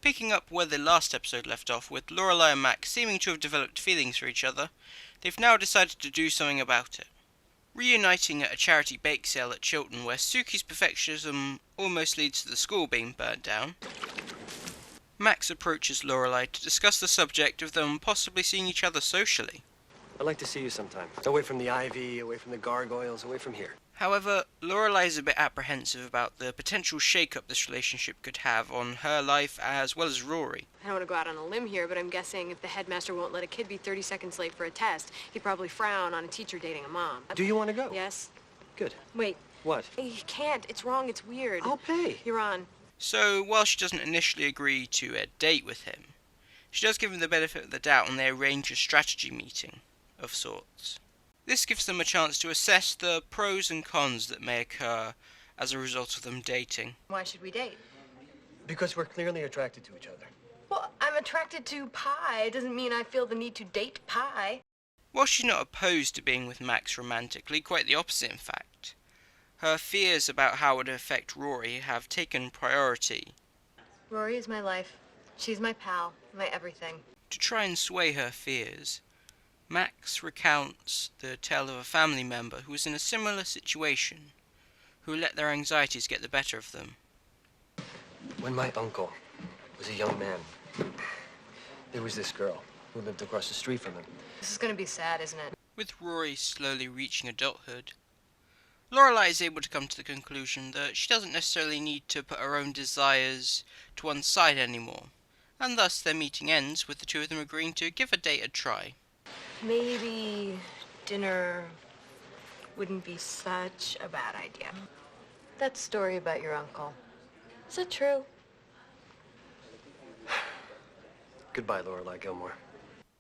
Picking up where the last episode left off, with Lorelai and Mac seeming to have developed feelings for each other, they've now decided to do something about it. Reuniting at a charity bake sale at Chilton, where Suki's perfectionism almost leads to the school being burnt down, Max approaches Lorelai to discuss the subject of them possibly seeing each other socially. I'd like to see you sometime. Away from the ivy, away from the gargoyles, away from here. However, Lorelai is a bit apprehensive about the potential shake-up this relationship could have on her life as well as Rory. I don't want to go out on a limb here, but I'm guessing if the headmaster won't let a kid be 30 seconds late for a test, he'd probably frown on a teacher dating a mom. Do you want to go? Yes. Good. Wait. What? You can't. It's wrong. It's weird. I'll pay. You're on. So, while she doesn't initially agree to a date with him, she does give him the benefit of the doubt and they arrange a strategy meeting of sorts. This gives them a chance to assess the pros and cons that may occur as a result of them dating. Why should we date? Because we're clearly attracted to each other. Well, I'm attracted to pie. It doesn't mean I feel the need to date pie. While she's not opposed to being with Max romantically, quite the opposite in fact, her fears about how it would affect Rory have taken priority. Rory is my life. She's my pal, my everything. To try and sway her fears, Max recounts the tale of a family member who was in a similar situation, who let their anxieties get the better of them. When my uncle was a young man, there was this girl who lived across the street from him. This is gonna be sad, isn't it? With Rory slowly reaching adulthood, Lorelai is able to come to the conclusion that she doesn't necessarily need to put her own desires to one side anymore, and thus their meeting ends with the two of them agreeing to give a date a try. Maybe dinner wouldn't be such a bad idea. That story about your uncle, is that true? Goodbye, Lorelai Gilmore.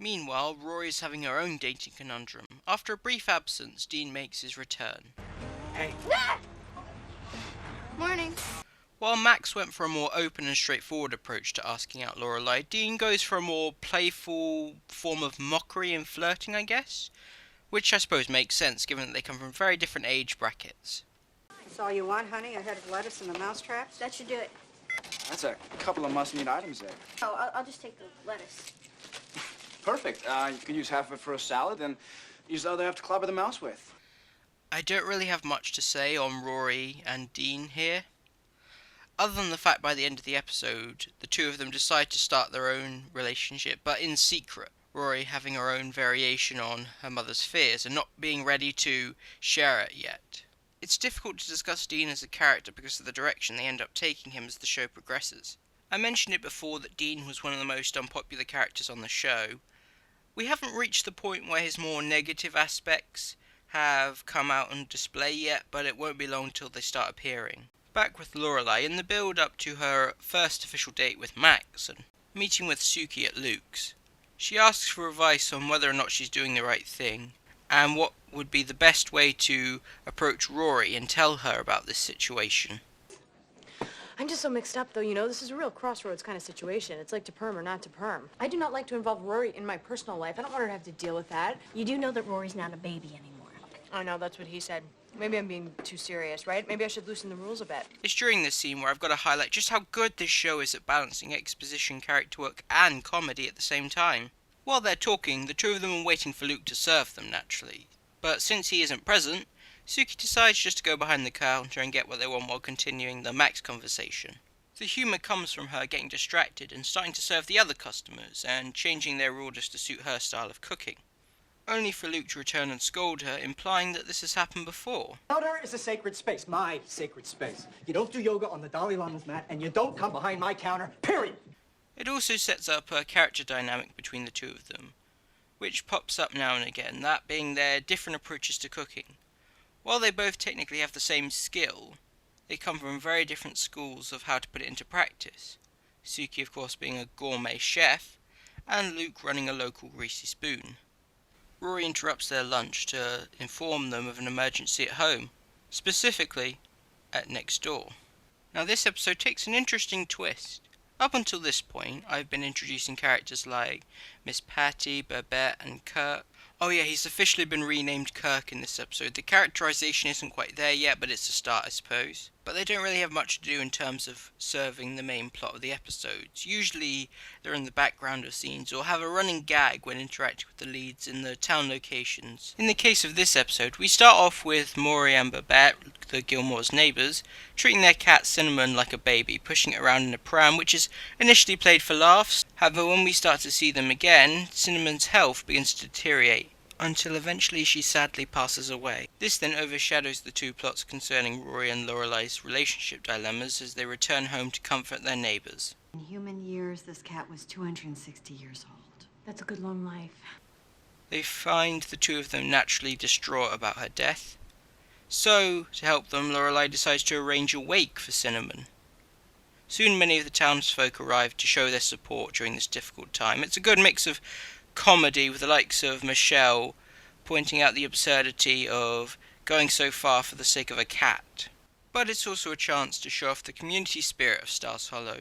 Meanwhile, Rory is having her own dating conundrum. After a brief absence, Dean makes his return. Hey. Morning. While Max went for a more open and straightforward approach to asking out Lorelai, Dean goes for a more playful form of mockery and flirting, I guess, which I suppose makes sense given that they come from very different age brackets. That's all you want, honey? A head of lettuce and the mousetraps? That should do it. That's a couple of must-need items there. Oh, I'll just take the lettuce. Perfect. You can use half of it for a salad and use the other half to clobber the mouse with. I don't really have much to say on Rory and Dean here, other than the fact by the end of the episode, the two of them decide to start their own relationship, but in secret. Rory having her own variation on her mother's fears and not being ready to share it yet. It's difficult to discuss Dean as a character because of the direction they end up taking him as the show progresses. I mentioned it before that Dean was one of the most unpopular characters on the show. We haven't reached the point where his more negative aspects have come out on display yet, but it won't be long till they start appearing. Back with Lorelai, in the build-up to her first official date with Max and meeting with Suki at Luke's, she asks for advice on whether or not she's doing the right thing, and what would be the best way to approach Rory and tell her about this situation. I'm just so mixed up, though, you know? This is a real crossroads kind of situation. It's like to perm or not to perm. I do not like to involve Rory in my personal life. I don't want her to have to deal with that. You do know that Rory's not a baby anymore. I know, that's what he said. Maybe I'm being too serious, right? Maybe I should loosen the rules a bit. It's during this scene where I've got to highlight just how good this show is at balancing exposition, character work, and comedy at the same time. While they're talking, the two of them are waiting for Luke to serve them, naturally. But since he isn't present, Suki decides just to go behind the counter and get what they want while continuing the Max conversation. The humour comes from her getting distracted and starting to serve the other customers and changing their orders to suit her style of cooking. Only for Luke to return and scold her, implying that this has happened before. Counter is a sacred space, my sacred space. You don't do yoga on the Dalai Lama's mat, and you don't come behind my counter, period. It also sets up a character dynamic between the two of them, which pops up now and again, that being their different approaches to cooking. While they both technically have the same skill, they come from very different schools of how to put it into practice. Suki, of course, being a gourmet chef, and Luke running a local greasy spoon. Rory interrupts their lunch to inform them of an emergency at home, specifically at next door. Now this episode takes an interesting twist. Up until this point, I've been introducing characters like Miss Patty, Babette and Kurt, Oh yeah, he's officially been renamed Kirk in this episode. The characterization isn't quite there yet, but it's a start, I suppose. But they don't really have much to do in terms of serving the main plot of the episodes. Usually they're in the background of scenes or have a running gag when interacting with the leads in the town locations. In the case of this episode, we start off with Maury and Babette, the Gilmore's neighbours, treating their cat Cinnamon like a baby, pushing it around in a pram, which is initially played for laughs. However, when we start to see them again, Cinnamon's health begins to deteriorate, until eventually she sadly passes away. This then overshadows the two plots concerning Rory and Lorelai's relationship dilemmas as they return home to comfort their neighbours. In human years, this cat was 260 years old. That's a good long life. They find the two of them naturally distraught about her death. So, to help them, Lorelai decides to arrange a wake for Cinnamon. Soon many of the townsfolk arrive to show their support during this difficult time. It's a good mix of comedy with the likes of Michelle pointing out the absurdity of going so far for the sake of a cat. But it's also a chance to show off the community spirit of Stars Hollow,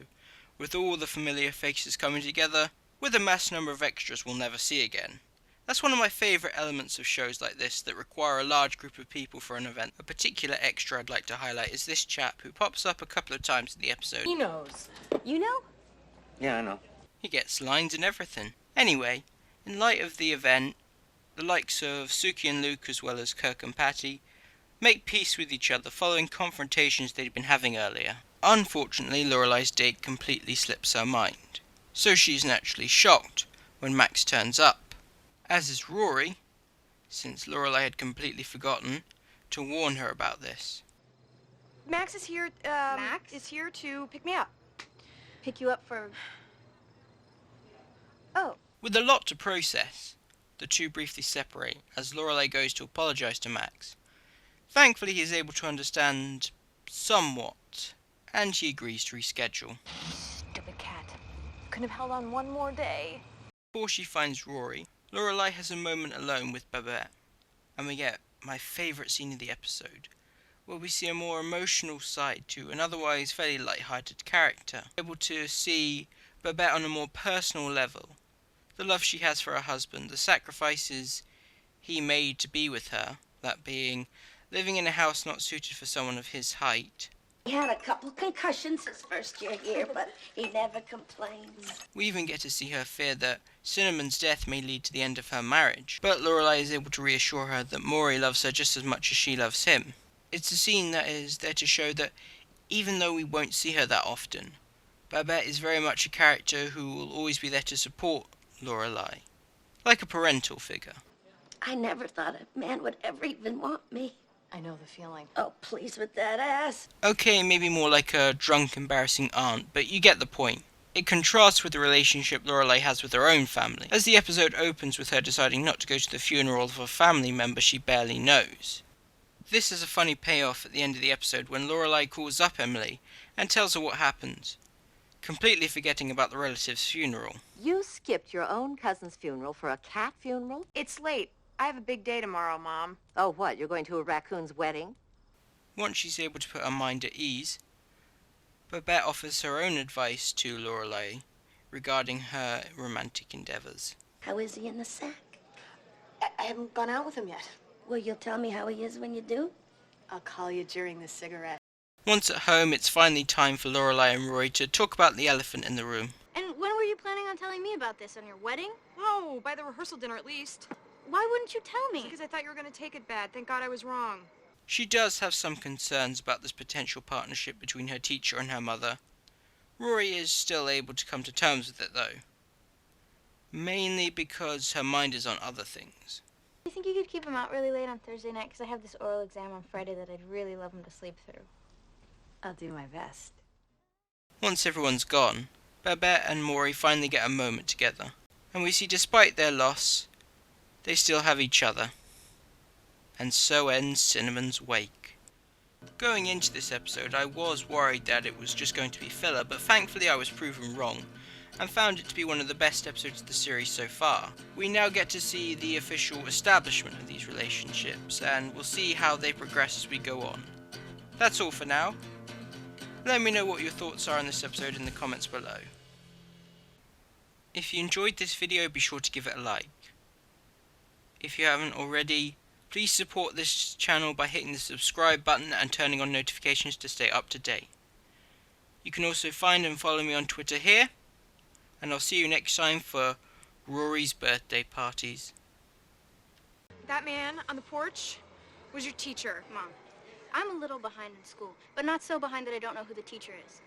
with all the familiar faces coming together, with a mass number of extras we'll never see again. That's one of my favourite elements of shows like this that require a large group of people for an event. A particular extra I'd like to highlight is this chap who pops up a couple of times in the episode. He knows. You know? Yeah, I know. He gets lines and everything. Anyway, in light of the event, the likes of Suki and Luke, as well as Kirk and Patty, make peace with each other following confrontations they'd been having earlier. Unfortunately, Lorelai's date completely slips her mind, so she's naturally shocked when Max turns up, as is Rory, since Lorelai had completely forgotten to warn her about this. Max is here, Max? is here to pick me up. Pick you up for... Oh. With a lot to process, the two briefly separate as Lorelai goes to apologise to Max. Thankfully, he is able to understand somewhat, and he agrees to reschedule. Stupid cat. Couldn't have held on one more day. Before she finds Rory, Lorelai has a moment alone with Babette, and we get my favourite scene of the episode, where we see a more emotional side to an otherwise fairly light-hearted character, able to see Babette on a more personal level, the love she has for her husband, the sacrifices he made to be with her, that being living in a house not suited for someone of his height. He had a couple concussions his first year here, but he never complains. We even get to see her fear that Cinnamon's death may lead to the end of her marriage, but Lorelai is able to reassure her that Maury loves her just as much as she loves him. It's a scene that is there to show that even though we won't see her that often, Babette is very much a character who will always be there to support Lorelai, like a parental figure. I never thought a man would ever even want me. I know the feeling. Oh, please with that ass. Okay, maybe more like a drunk, embarrassing aunt, but you get the point. It contrasts with the relationship Lorelai has with her own family, as the episode opens with her deciding not to go to the funeral of a family member she barely knows. This is a funny payoff at the end of the episode when Lorelai calls up Emily and tells her what happened, completely forgetting about the relative's funeral. You skipped your own cousin's funeral for a cat funeral? It's late. I have a big day tomorrow, Mom. Oh, what? You're going to a raccoon's wedding? Once she's able to put her mind at ease, Babette offers her own advice to Lorelai regarding her romantic endeavours. How is he in the sack? I haven't gone out with him yet. Well, you'll tell me how he is when you do? I'll call you during the cigarette. Once at home, it's finally time for Lorelai and Rory to talk about the elephant in the room. And when were you planning on telling me about this? On your wedding? Oh, by the rehearsal dinner at least. Why wouldn't you tell me? Because I thought you were going to take it bad. Thank God I was wrong. She does have some concerns about this potential partnership between her teacher and her mother. Rory is still able to come to terms with it though, mainly because her mind is on other things. Do you think you could keep him out really late on Thursday night? Because I have this oral exam on Friday that I'd really love him to sleep through. I'll do my best. Once everyone's gone, Babette and Maury finally get a moment together, and we see despite their loss, they still have each other. And so ends Cinnamon's wake. Going into this episode, I was worried that it was just going to be filler, but thankfully I was proven wrong, and found it to be one of the best episodes of the series so far. We now get to see the official establishment of these relationships, and we'll see how they progress as we go on. That's all for now. Let me know what your thoughts are on this episode in the comments below. If you enjoyed this video, be sure to give it a like. if you haven't already. Please support this channel by hitting the subscribe button and turning on notifications to stay up to date. You can also find and follow me on Twitter here, and I'll see you next time for Rory's birthday parties. That man on the porch was your teacher. Mom, I'm a little behind in school, but not so behind that I don't know who the teacher is.